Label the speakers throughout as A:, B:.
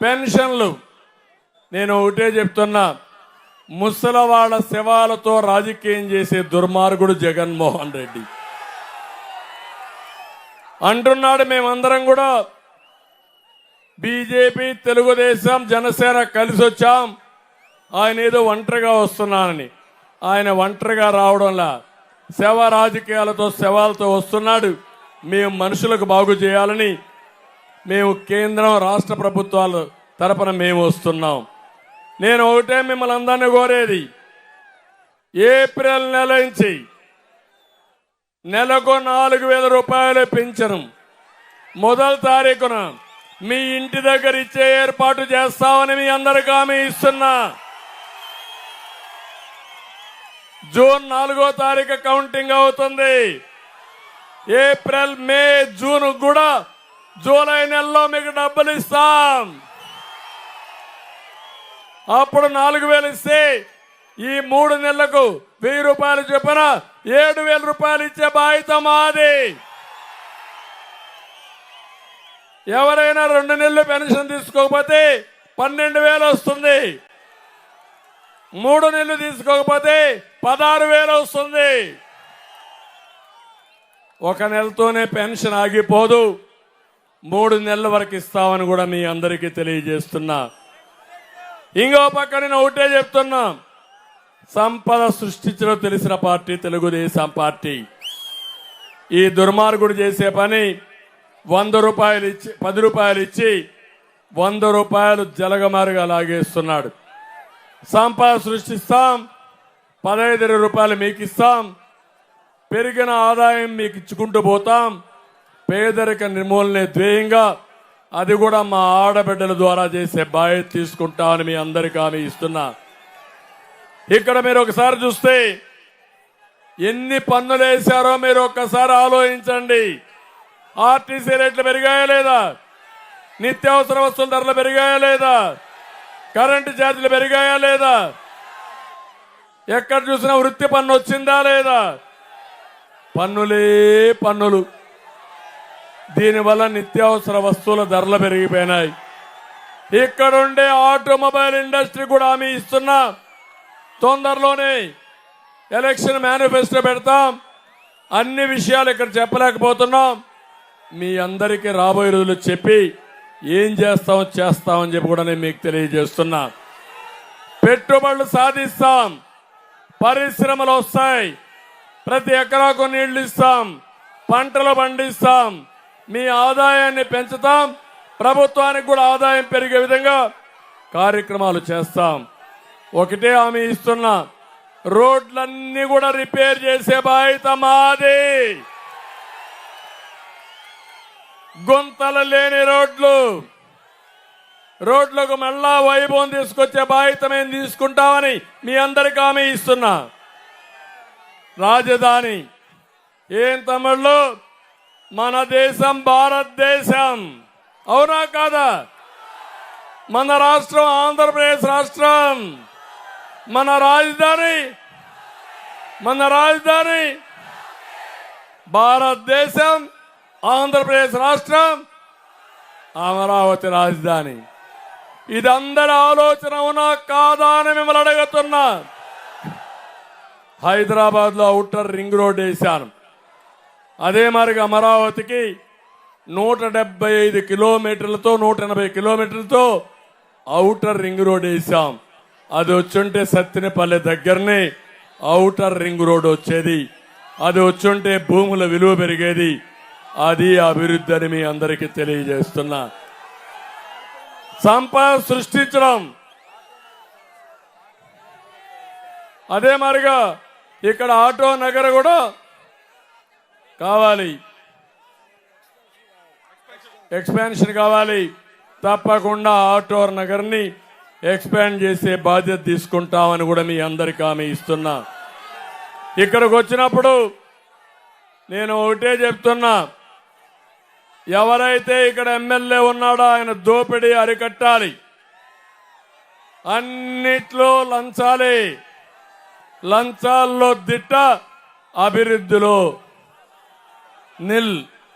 A: పెన్షన్లు నేను ఒకటే చెప్తున్నా, ముసలవాళ్ల శవాలతో రాజకీయం చేసే దుర్మార్గుడు జగన్మోహన్ రెడ్డి అంటున్నాడు. మేమందరం కూడా బీజేపీ, తెలుగుదేశం, జనసేన కలిసి వచ్చాం. ఆయన ఏదో ఒంటరిగా వస్తున్నానని, ఆయన ఒంటరిగా రావడంలా శవ రాజకీయాలతో శవాలతో వస్తున్నాడు. మేము మనుషులకు బాగు చేయాలని మేము కేంద్రం రాష్ట్ర ప్రభుత్వాల తరపున మేము వస్తున్నాం. నేను ఒకటే మిమ్మల్ని అందరినీ కోరేది, ఏప్రిల్ నెల నుంచి నెలకు 4,000 రూపాయలు పెంచను మొదటి తారీఖున మీ ఇంటి దగ్గర ఇచ్చే ఏర్పాటు చేస్తామని మీ అందరికీ హామీ ఇస్తున్నా. జూన్ 4వ తారీఖు కౌంటింగ్ అవుతుంది. ఏప్రిల్, మే, జూన్ కూడా జూలై నెలలో మీకు డబ్బులు ఇస్తాం. అప్పుడు 4,000 ఇస్తే ఈ 3 నెలలకు 1,000 రూపాయలు చొప్పున 7,000 రూపాయలు ఇచ్చే బాధ్యత మాది. ఎవరైనా 2 నెలలు పెన్షన్ తీసుకోకపోతే 12,000 వస్తుంది. 3 నెలలు తీసుకోకపోతే 16,000 వస్తుంది. 1 నెలతోనే పెన్షన్ ఆగిపోదు, 3 నెలల వరకు ఇస్తామని కూడా మీ అందరికీ తెలియజేస్తున్నా. ఇంకో పక్క నేను ఒకటే చెప్తున్నా, సంపద సృష్టించడం తెలిసిన పార్టీ తెలుగుదేశం పార్టీ. ఈ దుర్మార్గుడు చేసే పని 100 రూపాయలు ఇచ్చి 10 రూపాయలు ఇచ్చి 100 రూపాయలు జలగమారుగా లాగేస్తున్నాడు. సంపద సృష్టిస్తాం, 15 రూపాయలు మీకు ఇస్తాం, పెరిగిన ఆదాయం మీకు ఇచ్చుకుంటూ పోతాం. పేదరిక నిర్మూలనే ధ్యేయంగా అది కూడా మా ఆడబిడ్డల ద్వారా చేసే బాధ్యత తీసుకుంటామని మీ అందరికీ హామీ ఇస్తున్నా. ఇక్కడ మీరు ఒకసారి చూస్తే ఎన్ని పన్నులు వేశారో మీరు ఒక్కసారి ఆలోచించండి. ఆర్టీసీ రేట్లు పెరిగాయా లేదా? నిత్యావసర వస్తువుల ధరలు పెరిగాయా లేదా? కరెంటు ఛార్జీలు పెరిగాయా లేదా? ఎక్కడ చూసినా వృత్తి పన్ను వచ్చిందా లేదా? పన్నులే పన్నులు. దీనివల్ల నిత్యావసర వస్తువుల ధరలు పెరిగిపోయినాయి. ఇక్కడుండే ఆటోమొబైల్ ఇండస్ట్రీ కూడా హామీ ఇస్తున్నా, తొందరలోనే ఎలక్షన్ మేనిఫెస్టో పెడతాం. అన్ని విషయాలు ఇక్కడ చెప్పలేకపోతున్నాం. మీ అందరికీ రాబోయే రోజులు చెప్పి ఏం చేస్తామని చెప్పి కూడా నేను మీకు తెలియజేస్తున్నా. పెట్టుబడులు సాధిస్తాం, పరిశ్రమలు వస్తాయి, ప్రతి ఎకరాకు నీళ్లు ఇస్తాం, పంటలు పండిస్తాం, మీ ఆదాయాన్ని పెంచుతాం, ప్రభుత్వానికి కూడా ఆదాయం పెరిగే విధంగా కార్యక్రమాలు చేస్తాం. ఒకటే హామీ ఇస్తున్నా, రోడ్లన్నీ కూడా రిపేర్ చేసే బాధ్యత మాది. గుంతలు లేని రోడ్లకు మళ్ళా వైభవం తీసుకొచ్చే బాధ్యత మేము తీసుకుంటామని మీ అందరికీ హామీ ఇస్తున్నా. రాజధాని ఏం తమ్ముళ్ళు, మన దేశం భారతదేశం, అవునా కాదా? మన రాష్ట్రం ఆంధ్రప్రదేశ్ రాష్ట్రం. మన రాజధాని భారతదేశం, ఆంధ్రప్రదేశ్ రాష్ట్రం, అమరావతి రాజధాని. ఇది అందరి ఆలోచన అవునా కాదా అని మిమ్మల్ని అడుగుతున్నా. హైదరాబాద్ లో ఔటర్ రింగ్ రోడ్ వేశాను. అదే మరిగా అమరావతికి 175 కిలోమీటర్లతో 180 కిలోమీటర్లతో ఔటర్ రింగ్ రోడ్ వేశాం. అది వచ్చుంటే సత్తెనపల్లి దగ్గరనే ఔటర్ రింగ్ రోడ్ వచ్చేది. అది వచ్చుంటే భూముల విలువ పెరిగేది. అది అభివృద్ధి అని మీ అందరికీ తెలియజేస్తున్నా. సంపద సృష్టించడం, అదే మరిగా ఇక్కడ ఆటో నగర్ కూడా కావాలి, ఎక్స్పాన్షన్ కావాలి. తప్పకుండా ఆటో నగర్ని ఎక్స్పాండ్ చేసే బాధ్యత తీసుకుంటామని కూడా మీ అందరికీ హామీ ఇస్తున్నా. ఇక్కడికి వచ్చినప్పుడు నేను ఒకటే చెప్తున్నా, ఎవరైతే ఇక్కడ ఎమ్మెల్యే ఉన్నాడో ఆయన దోపిడీ అరికట్టాలి. అన్నిట్లో లంచాలే, లంచాల్లో దిట్ట, అభివృద్ధిలో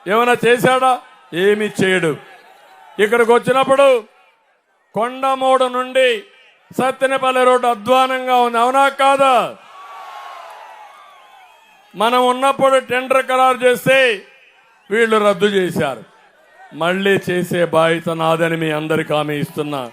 A: ఏమైనా చేశాడా? ఏమీ చేయడు. ఇక్కడికి వచ్చినప్పుడు కొండమూడు నుండి సత్తెనపల్లి రోడ్డు అధ్వానంగా ఉంది, అవునా కాదా? మనం ఉన్నప్పుడు టెండర్ ఖరారు చేస్తే వీళ్ళు రద్దు చేశారు. మళ్ళీ చేసే బాధ్యత నాదని మీ అందరికీ హామీ ఇస్తున్నా.